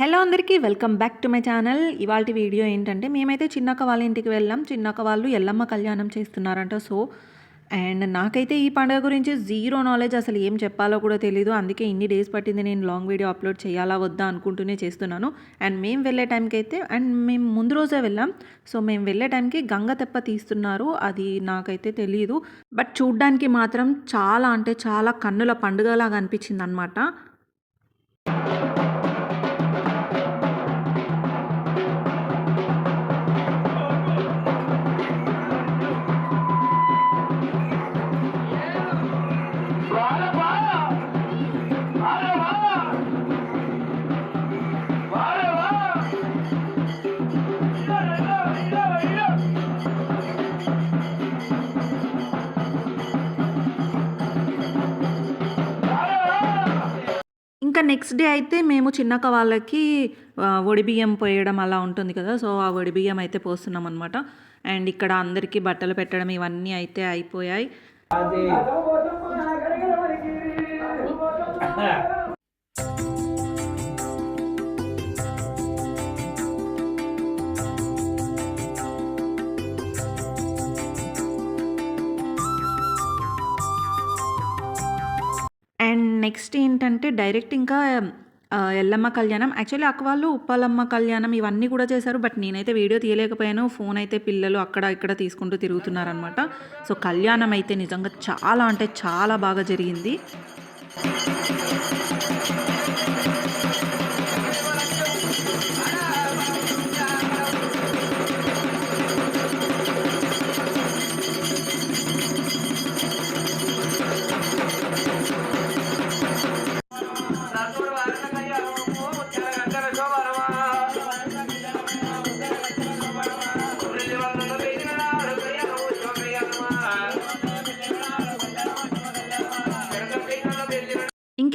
Hello అందరికీ welcome back to my channel. ఇవాల్టి video ఏంటంటే మేమైతే చిన్నక్క వాళ్ళ ఇంటికి వెళ్ళాం. చిన్నక్క వాళ్ళు ఎల్లమ్మ కళ్యాణం చేస్తున్నారంట. అండ్ నాకైతే ఈ పండుగ గురించి జీరో నాలెడ్జ్, అసలు ఏం చెప్పాలో కూడా తెలీదు. అందుకే ఇన్ని డేస్ పట్టింది నేను లాంగ్ వీడియో అప్లోడ్ చేయాలా వద్దా అనుకుంటూనే చేస్తున్నాను. అండ్ మేము వెళ్ళే టైంకి అయితే మేము ముందు రోజే వెళ్ళాం. మేము వెళ్ళే టైంకి గంగ తెప్ప తీస్తున్నారు. అది నాకైతే తెలీదు. బట్ చూడ్డానికి మాత్రం చాలా అంటే చాలా కన్నుల పండుగలాగా అనిపించింది అనమాట. ఇంకా నెక్స్ట్ డే అయితే మేము చిన్నక్క వాళ్ళకి ఒడిబియ్యం పోయడం అలా ఉంటుంది కదా. ఆ ఒడిబియ్యం అయితే పోస్తున్నాం అనమాట. అండ్ ఇక్కడ అందరికీ బట్టలు పెట్టడం ఇవన్నీ అయితే అయిపోయాయి. అండ్ నెక్స్ట్ ఏంటంటే డైరెక్ట్ ఇంకా ఎల్లమ్మ కళ్యాణం. యాక్చువల్లీ అక్క వాళ్ళు ఉప్పలమ్మ కళ్యాణం ఇవన్నీ కూడా చేశారు. బట్ నేనైతే వీడియో తీయలేకపోయాను. ఫోన్ అయితే పిల్లలు అక్కడ ఇక్కడ తీసుకుంటూ తిరుగుతున్నారనమాట. కళ్యాణం అయితే నిజంగా చాలా అంటే చాలా బాగా జరిగింది.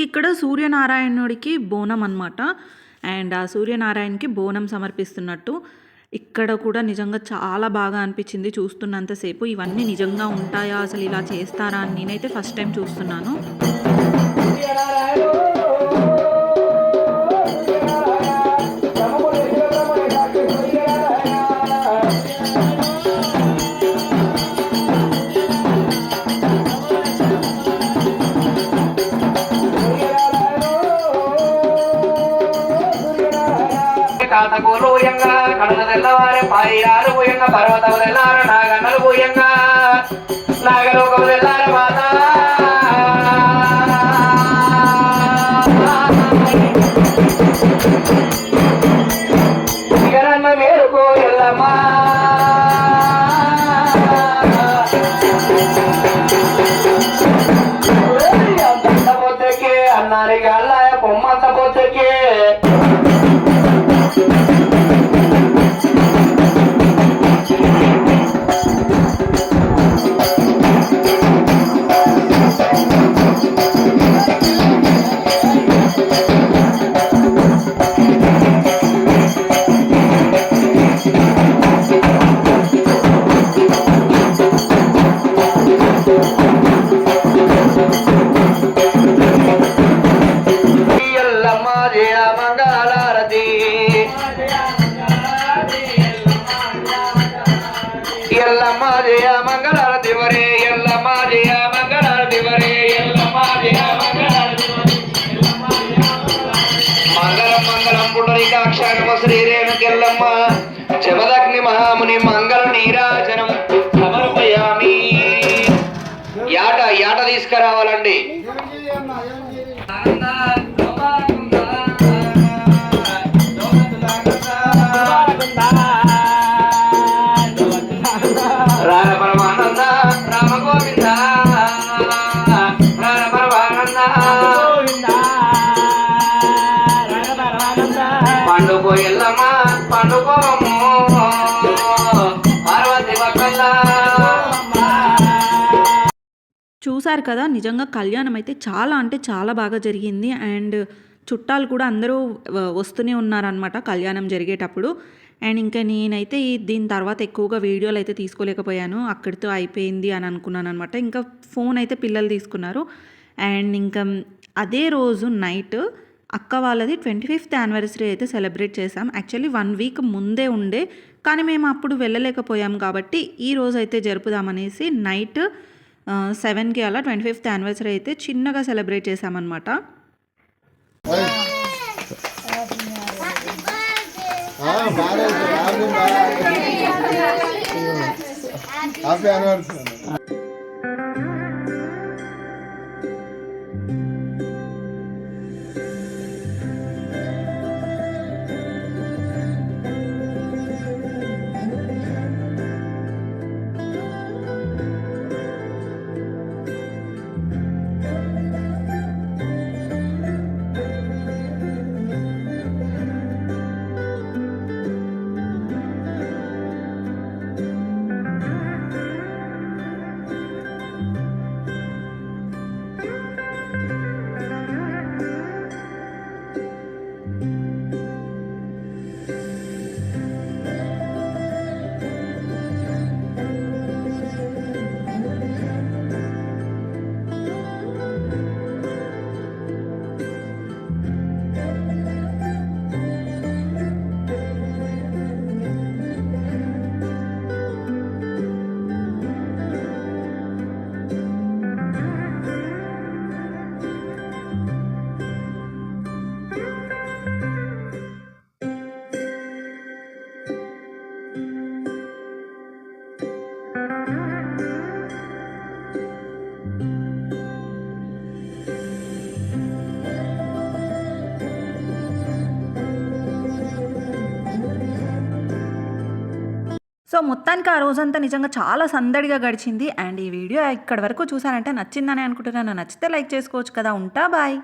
ఇక్కడ సూర్యనారాయణుడికి బోనం అనమాట. అండ్ ఆ సూర్యనారాయణకి బోనం సమర్పిస్తున్నట్టు ఇక్కడ కూడా నిజంగా చాలా బాగా అనిపించింది చూస్తున్నంతసేపు. ఇవన్నీ నిజంగా ఉంటాయా, అసలు ఇలా చేస్తారా అని నేనైతే ఫస్ట్ టైం చూస్తున్నాను. కాతకూరు ఊయంగా కడల తెల్లవారే పాయిరారు ఊయంగా పర్వతం తెల్లారు నాగన్నలు ఊయంగా నాగలోకం తెల్లారు మాత ఇకరన్న మేలుకో ఎల్లమ్మా పొద్దకే అన్నారి గల్ల పొమ్మంత పొద్దకే ఎల్లమ్మ జయ మంగళారతి వరే ఎల్లమ్మ జయ మంగళారతి వరే ఎల్లమ్మ జయ మంగళారతి మంగళం మంగళం పుండరీకాక్షానమ శ్రీ రేణుకెల్లమ్మ జమదగ్ని మహాముని మంగళ నీరాజనం సమర్పయామి. యాట తీసుకురావాలండి. చూసారు కదా, నిజంగా కళ్యాణం అయితే చాలా అంటే చాలా బాగా జరిగింది. అండ్ చుట్టాలు కూడా అందరూ వస్తూనే ఉన్నారనమాట కళ్యాణం జరిగేటప్పుడు. అండ్ ఇంకా నేనైతే దీని తర్వాత ఎక్కువగా వీడియోలు అయితే తీసుకోలేకపోయాను. అక్కడితో అయిపోయింది అని అనుకున్నాను అనమాట. ఇంకా ఫోన్ అయితే పిల్లలు తీసుకున్నారు. అండ్ ఇంకా అదే రోజు నైట్ అక్క వాళ్ళది 25th యానివర్సరీ అయితే సెలబ్రేట్ చేసాం. యాక్చువల్లీ 1 వీక్ ముందే ఉండే, కానీ మేము అప్పుడు వెళ్ళలేకపోయాం కాబట్టి ఈ రోజు అయితే జరుపుదామనేసి నైట్ 7కి అలా 25th యానివర్సరీ అయితే చిన్నగా సెలబ్రేట్ చేసామన్నమాట. Happy anniversary. సో మొత్తానికి ఆ రోజంతా నిజంగా చాలా సందడిగా గడిచింది. అండ్ ఈ వీడియో ఇక్కడి వరకు చూసారంటే నచ్చిందని అనుకుంటున్నాను. నచ్చితే లైక్ చేసుకోవచ్చు కదా. ఉంటా, బాయ్.